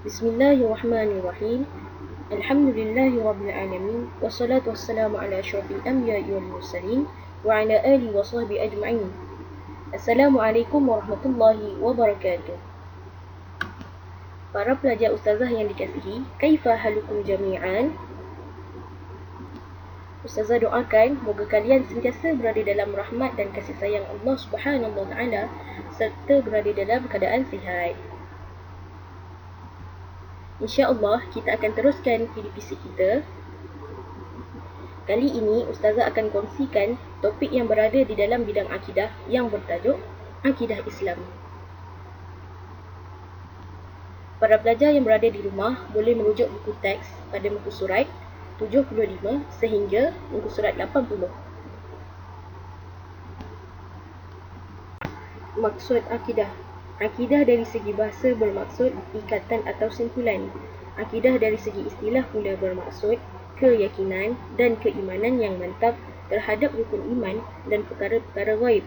Bismillahirrahmanirrahim. Alhamdulillahirrabbilalamin. Wassalatu wassalamu ala asyrafil anbiya'i wal mursalin wa ala alihi wa sahbihi ajma'in. Assalamualaikum warahmatullahi wabarakatuh. Para pelajar ustazah yang dikasihi, kaifa halukum jami'an? Ustazah doakan moga kalian sentiasa berada dalam rahmat dan kasih sayang Allah Subhanahu wa taala serta berada dalam keadaan sihat. InsyaAllah kita akan teruskan PDPC kita. Kali ini Ustazah akan kongsikan topik yang berada di dalam bidang akidah yang bertajuk Akidah Islam. Para pelajar yang berada di rumah boleh merujuk buku teks pada muka surat 75 sehingga muka surat 80. Maksud akidah. Akidah dari segi bahasa bermaksud ikatan atau simpulan. Akidah dari segi istilah pula bermaksud keyakinan dan keimanan yang mantap terhadap rukun iman dan perkara-perkara ghaib.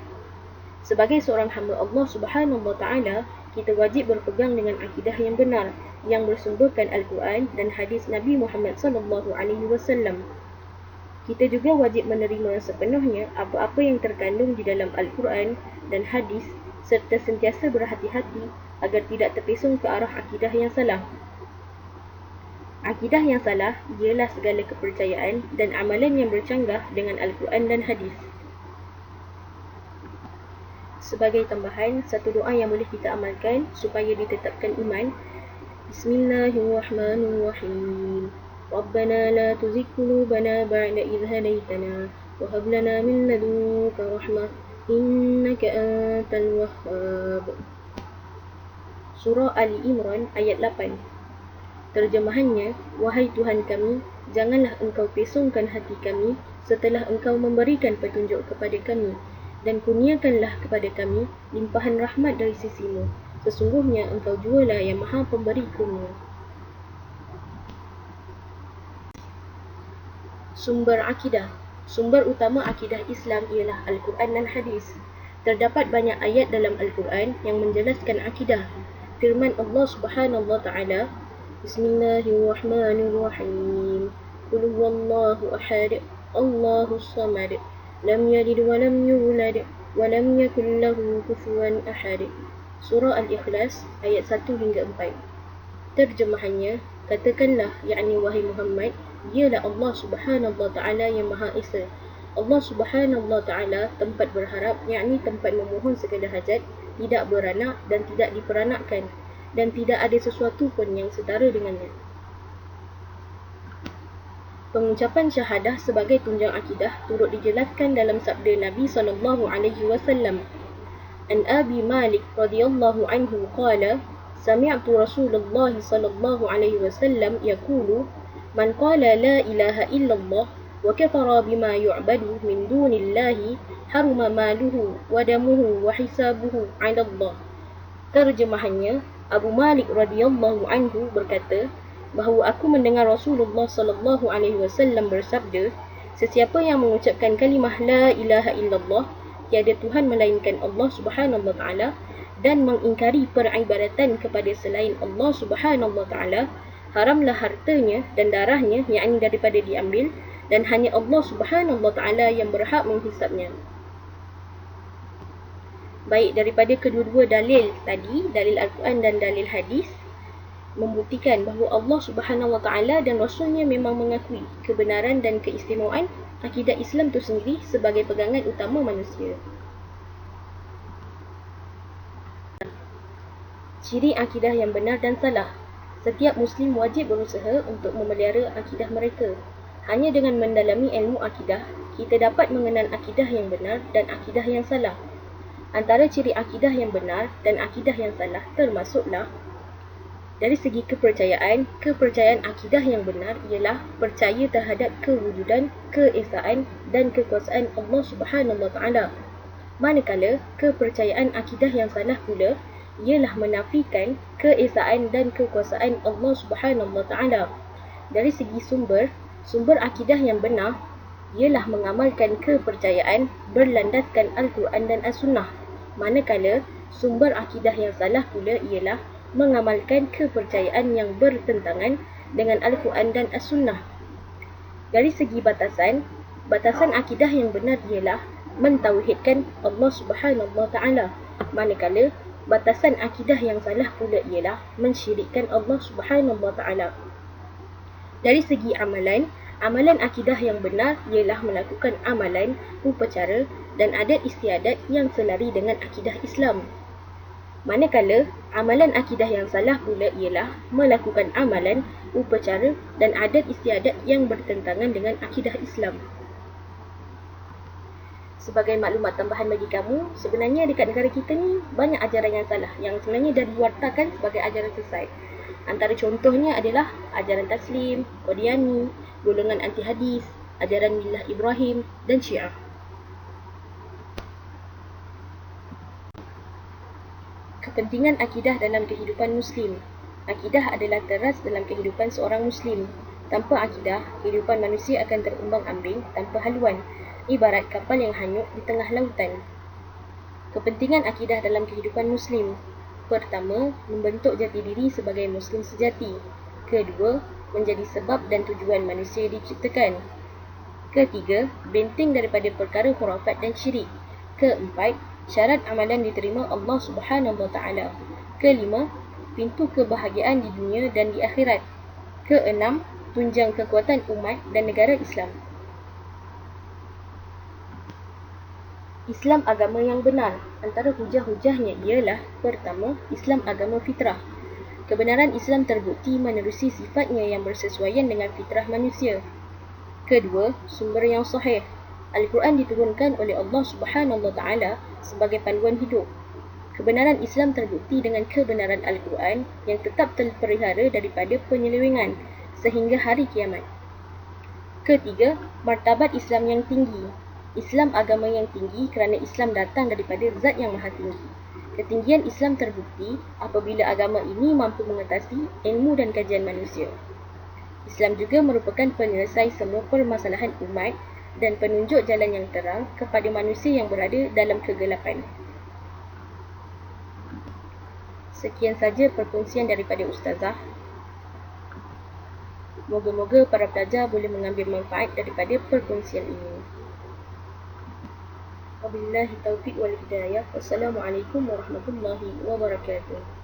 Sebagai seorang hamba Allah Subhanahu wa taala, kita wajib berpegang dengan akidah yang benar yang bersumberkan Al-Quran dan hadis Nabi Muhammad sallallahu alaihi wasallam. Kita juga wajib menerima sepenuhnya apa-apa yang terkandung di dalam Al-Quran dan hadis serta sentiasa berhati-hati agar tidak terpesong ke arah akidah yang salah. Akidah yang salah ialah segala kepercayaan dan amalan yang bercanggah dengan Al-Quran dan hadis. Sebagai tambahan, satu doa yang boleh kita amalkan supaya ditetapkan iman. Bismillahirrahmanirrahim. Rabbana la tuzigh qulubana ba'da idh hadaytana wa hab lana min ladunka rahmah innaka antal wahhab. Surah Ali Imran ayat 8. Terjemahannya, wahai Tuhan kami, janganlah engkau pesongkan hati kami setelah engkau memberikan petunjuk kepada kami, dan kurniakanlah kepada kami limpahan rahmat dari sisimu. Sesungguhnya engkau jualah yang maha pemberi kurnia. Sumber akidah. Sumber utama akidah Islam ialah Al-Quran dan hadis. Terdapat banyak ayat dalam Al-Quran yang menjelaskan akidah. Firman Allah Subhanahu wa taala, Bismillahirrahmanirrahim. Qul huwallahu ahad, Allahus samad, lam yalid wa lam yulad wa lam yakul lahu kufuwan ahad. Surah Al-Ikhlas ayat 1 hingga 4. Terjemahannya, katakanlah, yakni wahai Muhammad, dialah Allah Subhanahu wa taala yang Maha Esa. Allah Subhanahu wa taala tempat berharap, yakni tempat memohon segala hajat, tidak beranak dan tidak diperanakkan, dan tidak ada sesuatu pun yang setara dengannya. Pengucapan syahadah sebagai tunjang akidah turut dijelaskan dalam sabda Nabi sallallahu alaihi wasallam. An Abi Malik radhiyallahu anhu qala, sami'tu Rasulullah sallallahu alaihi wasallam yaqulu, man qala la ilaha illallah wa kafara bima yu'badu min dunillahi haruma maluhu wa damuhu wa hisabuhu 'ala Allah. Terjemahannya, Abu Malik radhiyallahu anhu berkata bahawa aku mendengar Rasulullah sallallahu alaihi wasallam bersabda, sesiapa yang mengucapkan kalimah la ilaha illallah, tiada Tuhan melainkan Allah Subhanahu wa taala, dan mengingkari peribadatan kepada selain Allah Subhanahu wa taala, haramlah hartanya dan darahnya, yakni daripada diambil, dan hanya Allah Subhanahu wa taala yang berhak menghisapnya. Baik, daripada kedua-dua dalil tadi, dalil Al-Quran dan dalil hadis, membuktikan bahawa Allah Subhanahu wa taala dan Rasulnya memang mengakui kebenaran dan keistimewaan akidah Islam itu sendiri sebagai pegangan utama manusia. Ciri akidah yang benar dan salah. Setiap Muslim wajib berusaha untuk memelihara akidah mereka. Hanya dengan mendalami ilmu akidah, kita dapat mengenal akidah yang benar dan akidah yang salah. Antara ciri akidah yang benar dan akidah yang salah termasuklah dari segi kepercayaan. Kepercayaan akidah yang benar ialah percaya terhadap kewujudan, keesaan dan kekuasaan Allah Subhanahu wa taala. Manakala kepercayaan akidah yang salah pula ialah menafikan keesaan dan kekuasaan Allah Subhanahu wa taala. Dari segi sumber akidah yang benar ialah mengamalkan kepercayaan berlandaskan Al-Quran dan As-Sunnah. Manakala sumber akidah yang salah pula ialah mengamalkan kepercayaan yang bertentangan dengan Al-Quran dan As-Sunnah. Dari segi batasan akidah yang benar ialah mentauhidkan Allah Subhanahu Wa Taala, manakala batasan akidah yang salah pula ialah mensyirikkan Allah Subhanahu Wa Taala. Dari segi amalan akidah yang benar ialah melakukan amalan, upacara dan adat istiadat yang selari dengan akidah Islam. Manakala amalan akidah yang salah pula ialah melakukan amalan, upacara dan adat istiadat yang bertentangan dengan akidah Islam. Sebagai maklumat tambahan bagi kamu, sebenarnya dekat negara kita ni banyak ajaran yang salah yang sebenarnya dah diwartakan sebagai ajaran sesat. Antara contohnya adalah ajaran Taslim, Qadiani, golongan anti hadis, ajaran Millah Ibrahim dan Syiah. Kepentingan akidah dalam kehidupan Muslim. Akidah adalah teras dalam kehidupan seorang Muslim. Tanpa akidah, kehidupan manusia akan terumbang-ambing tanpa haluan, ibarat kapal yang hanyut di tengah lautan. Kepentingan akidah dalam kehidupan Muslim. Pertama, membentuk jati diri sebagai Muslim sejati. Kedua, menjadi sebab dan tujuan manusia diciptakan. Ketiga, benteng daripada perkara khurafat dan syirik. Keempat, syarat amalan diterima Allah Subhanahu Wa Taala. Kelima, pintu kebahagiaan di dunia dan di akhirat. Keenam, tunjang kekuatan umat dan negara Islam. Islam agama yang benar. Antara hujah-hujahnya ialah: pertama, Islam agama fitrah. Kebenaran Islam terbukti menerusi sifatnya yang bersesuaian dengan fitrah manusia. Kedua, sumber yang sahih. Al-Quran diturunkan oleh Allah Subhanahu Wa Taala sebagai panduan hidup. Kebenaran Islam terbukti dengan kebenaran Al-Quran yang tetap terpelihara daripada penyelewengan sehingga hari kiamat. Ketiga, martabat Islam yang tinggi. Islam agama yang tinggi kerana Islam datang daripada Zat yang Maha Tinggi. Ketinggian Islam terbukti apabila agama ini mampu mengatasi ilmu dan kajian manusia. Islam juga merupakan penyelesai semua permasalahan umat dan penunjuk jalan yang terang kepada manusia yang berada dalam kegelapan. Sekian saja perkongsian daripada Ustazah. Moga-moga para pelajar boleh mengambil manfaat daripada perkongsian ini. Wabillahi taufiq wal hidayah. Wassalamualaikum warahmatullahi wabarakatuh.